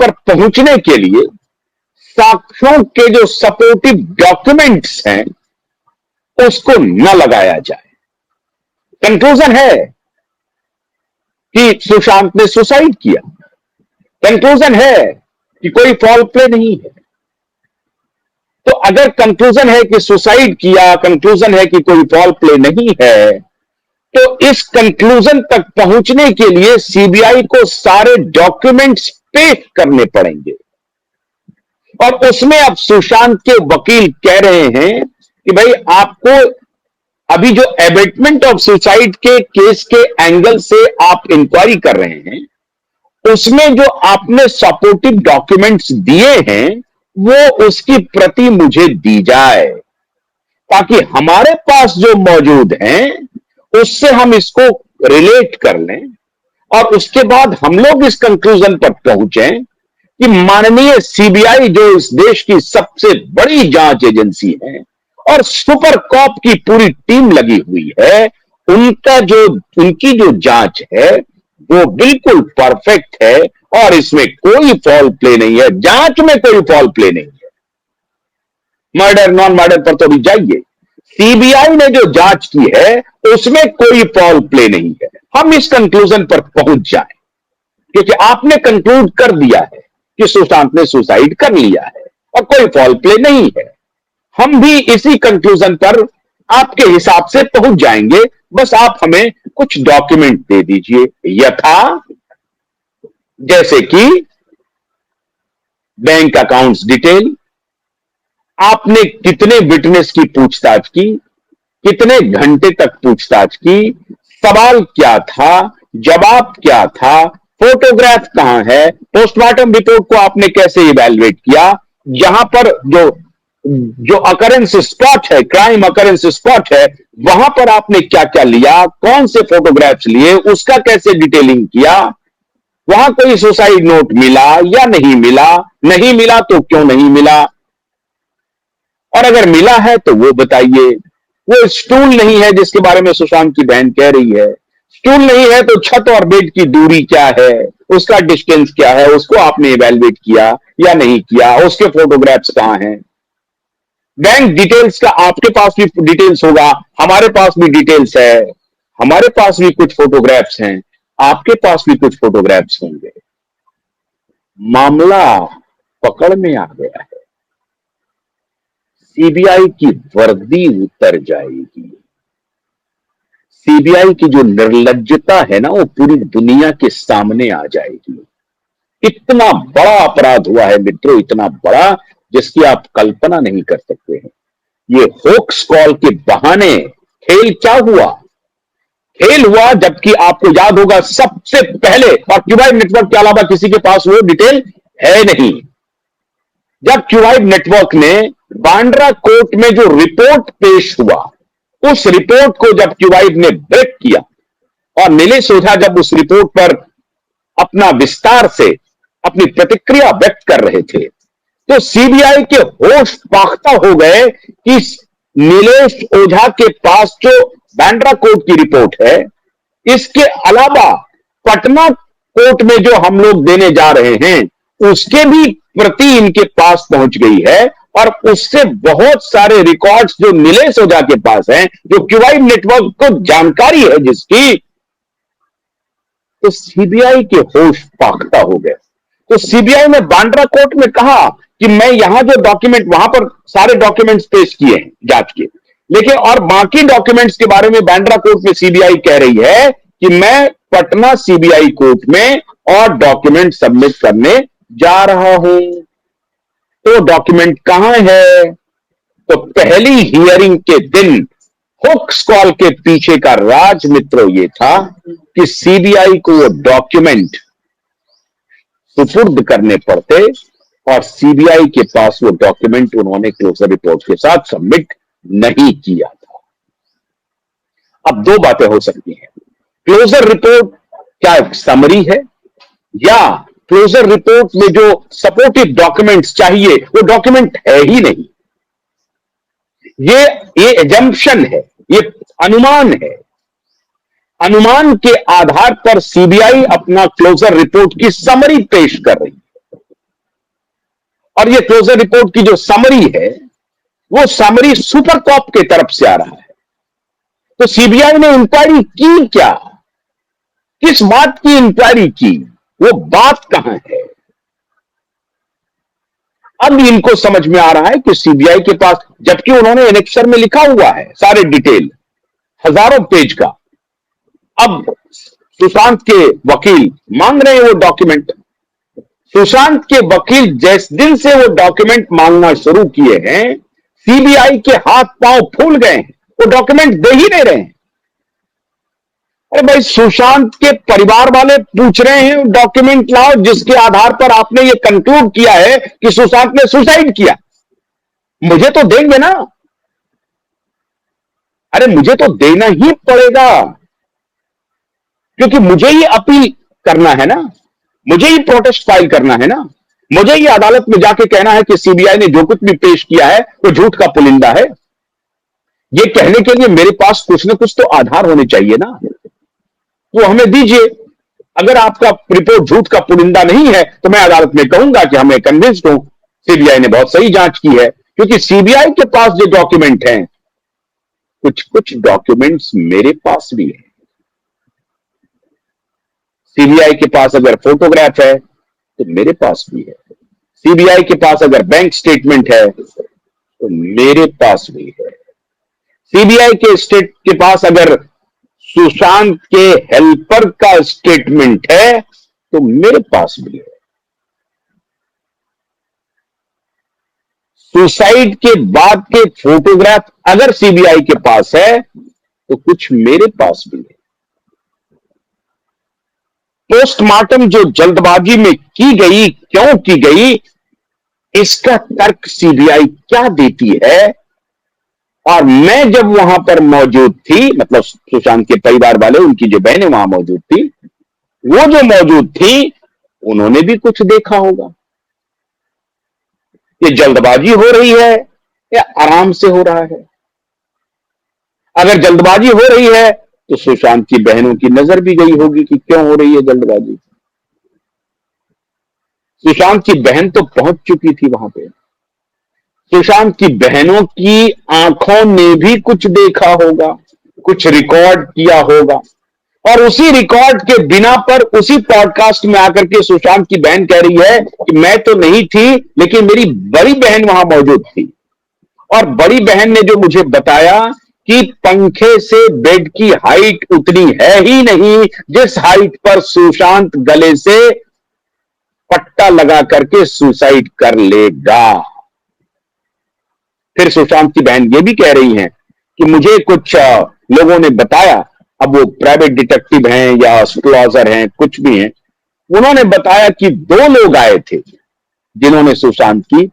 पर पहुंचने के लिए साक्ष्यों के जो सपोर्टिव डॉक्यूमेंट्स हैं उसको न लगाया जाए। कंक्लूजन है कि सुशांत ने सुसाइड किया, कंक्लूजन है कि कोई फॉल प्ले नहीं है। तो अगर कंक्लूजन है कि सुसाइड किया, कंक्लूजन है कि कोई फॉल प्ले नहीं है, तो इस कंक्लूजन तक पहुंचने के लिए सीबीआई को सारे डॉक्यूमेंट्स पेश करने पड़ेंगे। और उसमें अब सुशांत के वकील कह रहे हैं कि भाई आपको अभी जो एबेटमेंट ऑफ सुसाइड के केस के एंगल से आप इंक्वायरी कर रहे हैं, उसमें जो आपने सपोर्टिव डॉक्यूमेंट्स दिए हैं वो उसकी प्रति मुझे दी जाए, ताकि हमारे पास जो मौजूद हैं उससे हम इसको रिलेट कर लें और उसके बाद हम लोग इस कंक्लूजन पर पहुंचे कि माननीय सीबीआई जो इस देश की सबसे बड़ी जांच एजेंसी है और सुपर कॉप की पूरी टीम लगी हुई है, उनकी जो जांच है वो बिल्कुल परफेक्ट है और इसमें कोई फॉल प्ले नहीं है। जांच में कोई फॉल प्ले नहीं है। मर्डर नॉन मर्डर पर तो भी जाइए, सीबीआई ने जो जांच की है उसमें कोई फॉल प्ले नहीं है। हम इस कंक्लूजन पर पहुंच जाएं, क्योंकि आपने कंक्लूड कर दिया है कि सुशांत ने सुसाइड कर लिया है और कोई फॉल प्ले नहीं है। हम भी इसी कंक्लूजन पर आपके हिसाब से पहुंच जाएंगे, बस आप हमें कुछ डॉक्यूमेंट दे दीजिए, यथा जैसे कि बैंक अकाउंट्स डिटेल, आपने कितने विटनेस की पूछताछ की, कितने घंटे तक पूछताछ की, सवाल क्या था, जवाब क्या था, फोटोग्राफ कहां है, पोस्टमार्टम रिपोर्ट को आपने कैसे इवैल्यूएट किया, जहां पर जो अकरेंस स्पॉट है, क्राइम अकरेंस स्पॉट है, वहां पर आपने क्या क्या लिया, कौन से फोटोग्राफ्स लिए, उसका कैसे डिटेलिंग किया, वहां कोई सुसाइड नोट मिला या नहीं मिला, नहीं मिला तो क्यों नहीं मिला, और अगर मिला है तो वो बताइए। वो स्टूल नहीं है जिसके बारे में सुशांत की बहन कह रही है, स्टूल नहीं है तो छत और बेड की दूरी क्या है, उसका डिस्टेंस क्या है, उसको आपने इवैल्यूएट किया या नहीं किया, उसके फोटोग्राफ्स कहां हैं। बैंक डिटेल्स का आपके पास भी डिटेल्स होगा, हमारे पास भी डिटेल्स है, हमारे पास भी कुछ फोटोग्राफ्स हैं, आपके पास भी कुछ फोटोग्राफ्स होंगे। मामला पकड़ में आ गया है, सीबीआई की वर्दी उतर जाएगी। सीबीआई की जो निर्लज्जता है ना वो पूरी दुनिया के सामने आ जाएगी। इतना बड़ा अपराध हुआ है मित्रों, इतना बड़ा जिसकी आप कल्पना नहीं कर सकते हैं। ये होक्स कॉल के बहाने खेल क्या हुआ, खेल हुआ जबकि आपको याद होगा सबसे पहले, और क्यूबाइड नेटवर्क के अलावा किसी के पास वो डिटेल है नहीं, जब क्यूबाइड नेटवर्क ने बांद्रा कोर्ट में जो रिपोर्ट पेश हुआ, उस रिपोर्ट को जब क्यूबाइड ने ब्रेक किया और नीलेश ओझा जब उस रिपोर्ट पर अपना विस्तार से अपनी प्रतिक्रिया व्यक्त कर रहे थे, तो सीबीआई के होश पाख्ता हो गए कि नीलेश ओझा के पास जो बांद्रा कोर्ट की रिपोर्ट है, इसके अलावा पटना कोर्ट में जो हम लोग देने जा रहे हैं उसके भी प्रति इनके पास पहुंच गई है, और उससे बहुत सारे रिकॉर्ड्स जो नीलेश ओझा के पास हैं, जो क्यूबाइड नेटवर्क को जानकारी है जिसकी, तो सीबीआई के होश पाख्ता हो गए। तो सीबीआई ने बांद्रा कोर्ट में कहा कि मैं यहां जो डॉक्यूमेंट, वहां पर सारे डॉक्यूमेंट्स पेश किए हैं जांच के, लेकिन और बाकी डॉक्यूमेंट्स के बारे में बांद्रा कोर्ट में सीबीआई कह रही है कि मैं पटना सीबीआई कोर्ट में और डॉक्यूमेंट सबमिट करने जा रहा हूं। तो डॉक्यूमेंट कहां है? तो पहली हियरिंग के दिन हुक्स कॉल के पीछे का राज मित्रों ये था कि सीबीआई को वो डॉक्यूमेंट सुपुर्द करने पड़ते, और सीबीआई के पास वो डॉक्यूमेंट उन्होंने क्लोजर रिपोर्ट के साथ सबमिट नहीं किया था। अब दो बातें हो सकती हैं, क्लोजर रिपोर्ट क्या समरी है, या क्लोजर रिपोर्ट में जो सपोर्टिव डॉक्यूमेंट्स चाहिए वो डॉक्यूमेंट है ही नहीं। ये एजम्पशन है, ये अनुमान है। अनुमान के आधार पर सीबीआई अपना क्लोजर रिपोर्ट की समरी पेश कर रही है। और ये क्लोजर रिपोर्ट की जो समरी है, वो समरी सुपर कॉप के तरफ से आ रहा है। तो सीबीआई ने इंक्वायरी की क्या? किस बात की इंक्वायरी की? वो बात कहां है? अब इनको समझ में आ रहा है कि सीबीआई के पास, जबकि उन्होंने एनेक्सर में लिखा हुआ है सारे डिटेल, हजारों पेज का। अब सुशांत के वकील मांग रहे हैं वो डॉक्यूमेंट। सुशांत के वकील जिस दिन से वो डॉक्यूमेंट मांगना शुरू किए हैं, सीबीआई के हाथ पांव फूल गए हैं, वो डॉक्यूमेंट दे ही नहीं रहे हैं। अरे भाई, सुशांत के परिवार वाले पूछ रहे हैं डॉक्यूमेंट लाओ जिसके आधार पर आपने ये कंक्लूड किया है कि सुशांत ने सुसाइड किया। मुझे तो देंगे ना, अरे मुझे तो देना ही पड़ेगा, क्योंकि मुझे ही अपील करना है ना, मुझे ही प्रोटेस्ट फाइल करना है ना, मुझे ही अदालत में जाके कहना है कि सीबीआई ने जो कुछ भी पेश किया है वो झूठ का पुलिंदा है। ये कहने के लिए मेरे पास कुछ ना कुछ तो आधार होने चाहिए ना, तो हमें दीजिए। अगर आपका रिपोर्ट झूठ का पुलिंदा नहीं है तो मैं अदालत में कहूंगा कि हमें कन्विंस्ड हूं, सीबीआई ने बहुत सही जांच की है। क्योंकि सीबीआई के पास जो डॉक्यूमेंट हैं, कुछ कुछ डॉक्यूमेंट्स मेरे पास भी है। सीबीआई के पास अगर फोटोग्राफ है तो मेरे पास भी है। सीबीआई के पास अगर बैंक स्टेटमेंट है तो मेरे पास भी है। सीबीआई के पास अगर सुशांत के हेल्पर का स्टेटमेंट है तो मेरे पास भी है। सुसाइड के बाद के फोटोग्राफ अगर सीबीआई के पास है तो कुछ मेरे पास भी है। पोस्टमार्टम जो जल्दबाजी में की गई, क्यों की गई, इसका तर्क सीबीआई क्या देती है। और मैं जब वहां पर मौजूद थी, मतलब सुशांत के परिवार वाले, उनकी जो बहनें वहां मौजूद थी, वो जो मौजूद थी, उन्होंने भी कुछ देखा होगा। ये जल्दबाजी हो रही है या आराम से हो रहा है? अगर जल्दबाजी हो रही है तो सुशांत की बहनों की नजर भी गई होगी कि क्यों हो रही है जल्दबाजी। सुशांत की बहन तो पहुंच चुकी थी वहां पे। सुशांत की बहनों की आंखों ने भी कुछ देखा होगा, कुछ रिकॉर्ड किया होगा, और उसी रिकॉर्ड के बिना पर उसी पॉडकास्ट में आकर के सुशांत की बहन कह रही है कि मैं तो नहीं थी, लेकिन मेरी बड़ी बहन वहां मौजूद थी। और बड़ी बहन ने जो मुझे बताया कि पंखे से बेड की हाइट उतनी है ही नहीं जिस हाइट पर सुशांत गले से पट्टा लगा करके सुसाइड कर लेगा। फिर सुशांत की बहन ये भी कह रही हैं कि मुझे कुछ लोगों ने बताया, अब वो प्राइवेट डिटेक्टिव हैं या एस्ट्रोलॉजर हैं, कुछ भी हैं, उन्होंने बताया कि 2 लोग आए थे जिन्होंने सुशांत की